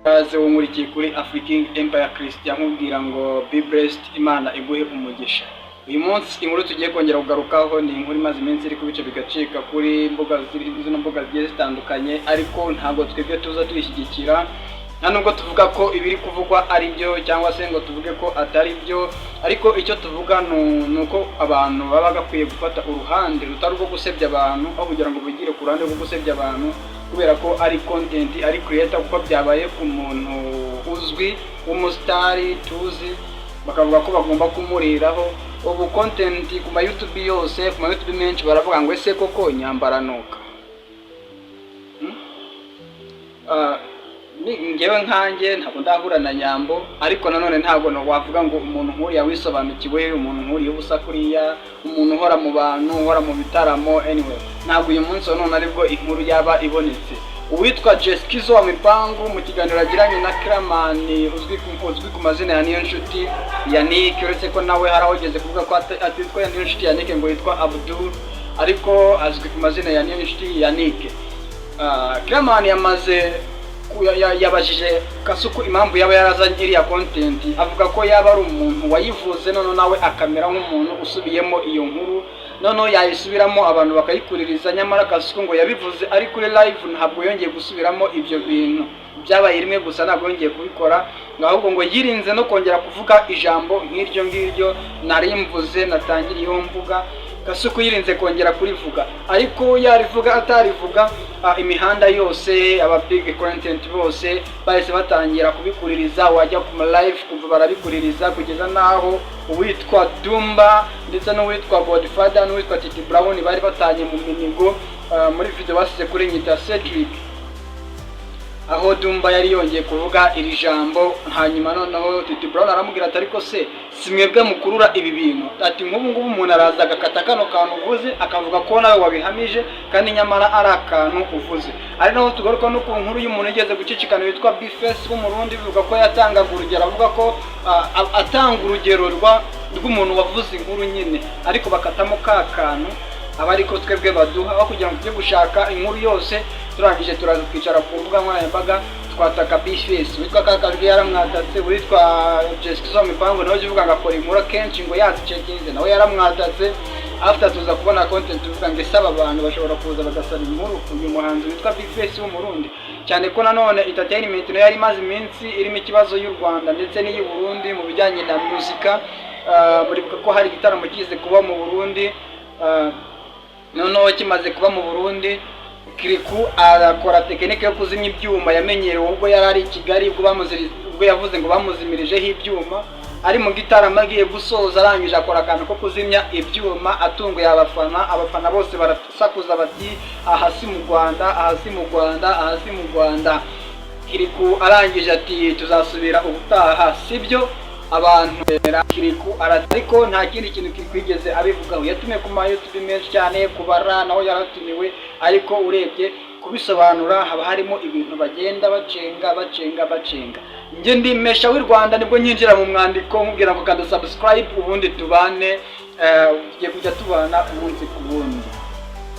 Kaze wumurikiye kuri African Empire Christian nkubwira ngo be blessed, Imana iguhe umugisha. Uyu munsi inkuru tugiye kongera kugarukaho ni inkuru imaze iminsi iri kubice bigacika kuri zino mbuga zigiye zitandukanye, ariko ntabwo twebwe tuza tuyishyigikira, nta nubwo tuvuga ko ibiri kuvugwa ari byo cyangwa se ngo tuvuge ko atari byo, ariko icyo tuvuga nuko abantu baba bakwiye gufata uruhande rutari rwo gusebya abantu, aho kugira ngo bigire ku ruhande rwo gusebya abantu kubera ko ari content ari creator, kuko byabaye ku muntu uzwi w'umusitari tuzi, bakavuga ko bagomba kumuriraho. Ubu content ku ma YouTube yose, ku ma YouTube menshi baravuga ngo ese koko Nyambara nuka. Ngewe nkanjye ntabwo ndahura na Nyambo, ariko nanone ntabwo wavuga ngo umuntu nkuriya wisobanukiwe, umuntu nkuriya ubusa kuriya, umuntu uhora mu bantu, uhora mu bitaramo. Anyway, ntabwo uyu munsi none aribwo inkuru yaba ibonetse. Uwitwa Jeskizo wa Mipangu mu kiganiro agiranye na Kramani uzwi ku mazina ya Niyonshuti Yannick, uretse ko nawe harahogeze kuvuga ko atitwa Niyonshuti Yannick ngo yitwa Abdul, ariko azwi ku mazina ya Niyonshuti Yannick. Kramani yabajije Kasuku impamvu yaba yarazanye iriya content, avuga ko yaba ari umuntu wayivuze none nawe akamera nk'umuntu usubiyemo iyo nkuru, none yayisubiramo abantu bakayikuririza, nyamara Kasuku ngo yabivuze ari kuri live, ntabwo yongeye gusubiramo ibyo bintu, byabaye rimwe gusa ntabwo yongeye kubikora, ahubwo ngo yirinze no kongera kuvuga ijambo nk'iryo ngiryo nari mvuze natangiriyeho mvuga. Kasuku yirinze kongera kurivuga, ariko yarivuga atarivuga, imihanda yose aba big content bose bahise batangira kubikuririza, wajya ku live kumva barabikuririza, kugeza naho uwitwa Dumba ndetse n'uwitwa Godfather n'uwitwa Titi Brown bari batanye mu minigo muri video basize kuri Nyita Cedric, aho Dumba yari yongeye kuvuga iri jambo. Hanyuma noneho Titi Brown aramubwira ati ariko se simwebwe mukurura ibi bintu, ati ngubu umuntu araza agakata kano kantu uvuze akavuga ko nawe wabihamije kandi nyamara ari akantu uvuze. Ari naho tugaruka no ku nkuru y'umuntu igeze gucicikana witwa Bifes w'umurundi, bivuga ko yatangaga urugero, avuga ko atanga urugero rw'umuntu wavuze inkuru nyine, ariko bakatamo ka kantu aba ariko twebwe baduha, aho kugira ngo tujye gushaka inkuru yose turangije turaza kwicara ku mbuga nkoranyambaga twataka Bifes. Witwa Kakajwi yaramwatatse, witwa Jeskizo Mipango nawe uvuga ngo akora inkuru kenshi ngo yazicekinze nawe yaramwatatse. After tuza kubona content tuvuga ngo isaba abantu bashobora kuza bagasaba inkuru uyu muhanzi witwa Bifes w'umurundi, cyane ko nanone entertainment nayo yari imaze iminsi irimo ikibazo y'u Rwanda ndetse n'iy'u Burundi mu bijyanye na muzika. Muribuka ko hari igitaramo kize kuba mu Burundi, noneho kimaze kuba mu Burundi Kiriku arakora tekinike yo kuzimya ibyuma yamenyerewe ubwo yari ari i Kigali, ubwo yavuze ngo bamuzimirijeho ibyuma, ari mu gitaramo agiye gusoza arangije akora akantu ko kuzimya ibyuma, atunguye abafana bose barasakuza bati aha si mu Rwanda, aha si mu Rwanda, aha si mu Rwanda. Kiriku arangije ati tuzasubira ubutaha, sibyo abantu Kiriku ariko nta kindi kintu kwigeze abivugaho. Yatumiye ku ma YouTube menshi cyane kubara, naho yaratumiwe, ariko urebye kubisobanura haba harimo ibintu bagenda bacenga. Nge ndimesha w'i Rwanda nibwo nyinjira mu mwandiko nkubwira ngo kanda subscribe ubundi tubane, tugiye kujya tubana umunsi ku wundi.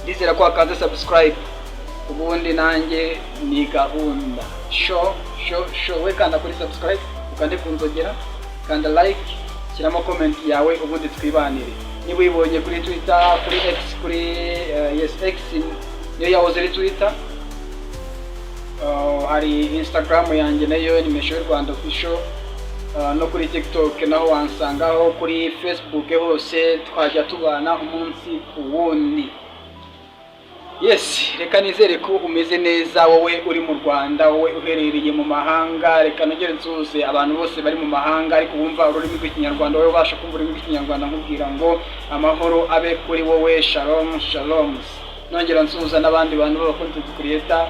Ndizera ko akaze subscribe ubundi nanjye ni gahunda show we kanda kuri subscribe, ukande kunzogera, kanda like, shyiramo comment yawe ubundi twibanire. Niba uyibonye kuri Twitter, kuri X, kuri X niyo yahoze ari Twitter, hari Instagram yanjye nayo ni Mesha w'i Rwanda official, no kuri TikTok naho wansangaho, kuri Facebook hose twajya tubana umunsi ku wundi. Yes, reka nizere ko umeze neza wowe uri mu Rwanda, wowe uherereye mu mahanga. Reka nongere nsuhuze abantu bose bari mu mahanga ariko bumva ururimi rw'Ikinyarwanda, wowe ubasha kumva ururimi rw'Ikinyarwanda, nkubwira ngo amahoro abe kuri wowe. Shalom. Nongera nsuhuza n'abandi bantu b'abakunzi creator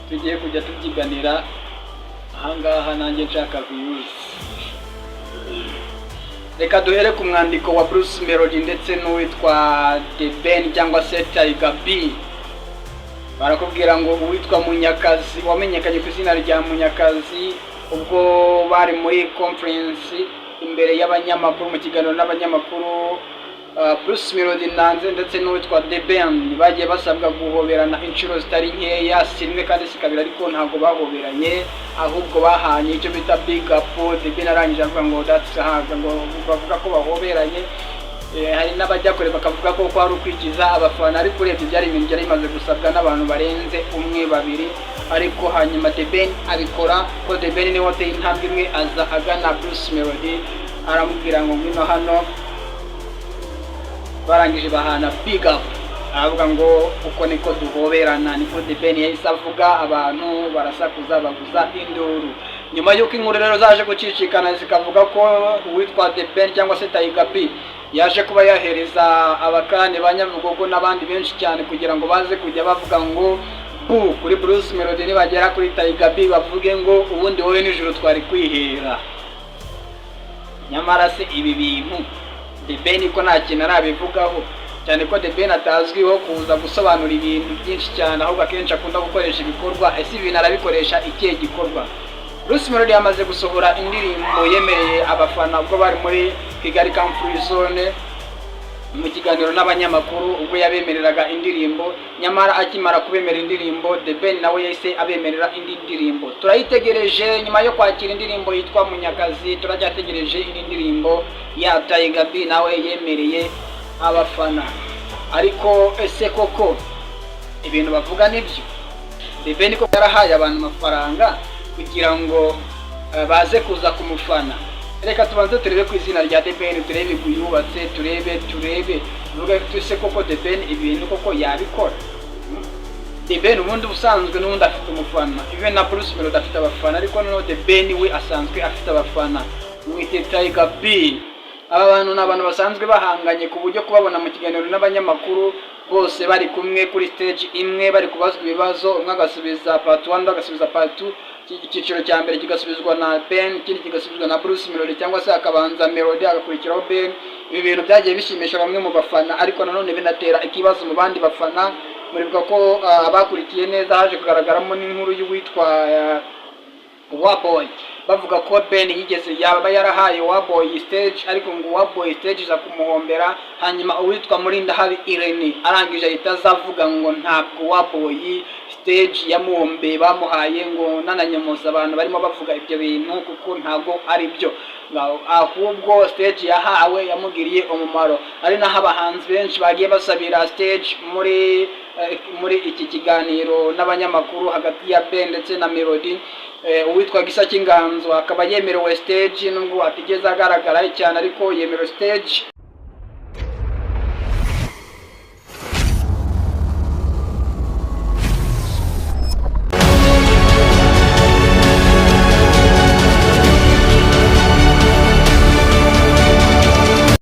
tugiye kujya tubyiganira ahangaha, nanjye nshaka views. Reka duhere ku mwandiko wa Bruce Melody ndetse n'uwitwa The Ben cyangwa se Tiger B. Barakubwira ngo uwitwa Munyakazi wamenyekanye ku izina rya Munyakazi, ubwo bari muri conference imbere y'abanyamakuru, mu kiganiro n'abanyamakuru, Bruce Melody nanze ndetse n'uwitwa The Ben bagiye basabwa guhoberana inshuro zitari nkeya, si rimwe kandi si kabiri, ariko ntabwo bahoberanye. ahubwo bahanye icyo bita big up. The Ben arangije avuga ngo that's hard, ngo bavuga ko bahoberanye. Hari n'abajya kure bakavuga ko ari ukwikiza abafana, ariko urebye byari ibintu byari bimaze gusabwa n'abantu barenze umwe babiri. Ariko hanyuma The Ben abikora ko The Ben niwe wateye intambwe imwe aza agana Bruce Melody aramubwira ngo ngwino hano, barangije bahana big up. Aravuga ngo uko niko duhoberana, niko The Ben yahise avuga, abantu barasakuza baguza induru. Nyuma y'uko inkuru rero zaje gucicikana zikavuga ko uwitwa The Ben cyangwa se Tiger B yaje kuba yahereza abakane ba Nyabugogo n'abandi benshi cyane kugira ngo baze kujya bavuga ngo bu kuri Bruce Melody, nibagera kuri Tiger B bavuge ngo ubundi wowe nijoro twari kwihera. Nyamara se ibi bintu The Ben ko nta kintu arabivugaho, cyane ko The Ben atazwiho kuza gusobanura ibintu byinshi cyane, ahubwo akenshi akunda gukoresha ibikorwa. Ese ibintu arabikoresha ikihe gikorwa? Bruce Melody yamaze gusohora indirimbo yemereye abafana ubwo bari muri Kigali Camp Free Zone mu kiganiro n'abanyamakuru, ubwo yabemereraga indirimbo. Nyamara akimara kubemera indirimbo, The Ben nawe yahise abemerera indi ndirimbo. Turayitegereje nyuma yo kwakira indirimbo yitwa Munyakazi, turacyategereje indi ndirimbo ya Tiger B nawe yemereye abafana. Ariko ese koko ibintu bavuga nibyo? The Ben ko yarahaye abantu amafaranga kugira ngo baze kuza kumufana? Reka tubanze turebe ku izina rya The Ben, turebe kuyubatse, turebe vuga tuse koko The Ben ibintu koko yabikora. The Ben ubundi ubusanzwe n'ubundi afite umufana, even na Bruce Melody afite abafana, ariko noneho The Ben we asanzwe afite abafana. Mwite Tiger B. Aba bantu n'abantu basanzwe bahanganye ku buryo kubabona mu kiganiro n'abanyamakuru bose bari kumwe kuri stage imwe bari kubazwa ibibazo, umwe agasubiza part 1 agasubiza part 2, icyiciro cya mbere kigasubizwa na Ben, ikindi kigasubizwa na Bruce Melody, cyangwa se akabanza Melody agakurikiraho Ben. Ibi bintu byagiye bishimisha bamwe mu bafana, ariko nanone binatera ikibazo mu bandi bafana. Muribuka ko abakurikiye neza haje kugaragaramo n'inkuru y'uwitwa Waboy, bavuga ko Ben yigeze yaba yarahaye Waboy stage, ariko ngo Waboy stage za kumuhombera. Hanyuma uwitwa Murindahabi Irene arangije ahita azavuga ngo ntabwo Waboy stage yamuhombe bamuhaye, ngo nananyemuza abantu barimo bavuga ibyo bintu kuko ntabwo ari byo, ahubwo stage yahawe yamugiriye umumaro. Ari naho abahanzi benshi bagiye basabira stage muri iki kiganiro n'abanyamakuru hagati ya Ben ndetse na Melody. Uwitwa Gisa Cy'Inganzo akaba yemerewe stage, nubwo atigeze agaragara cyane ariko yemerewe stage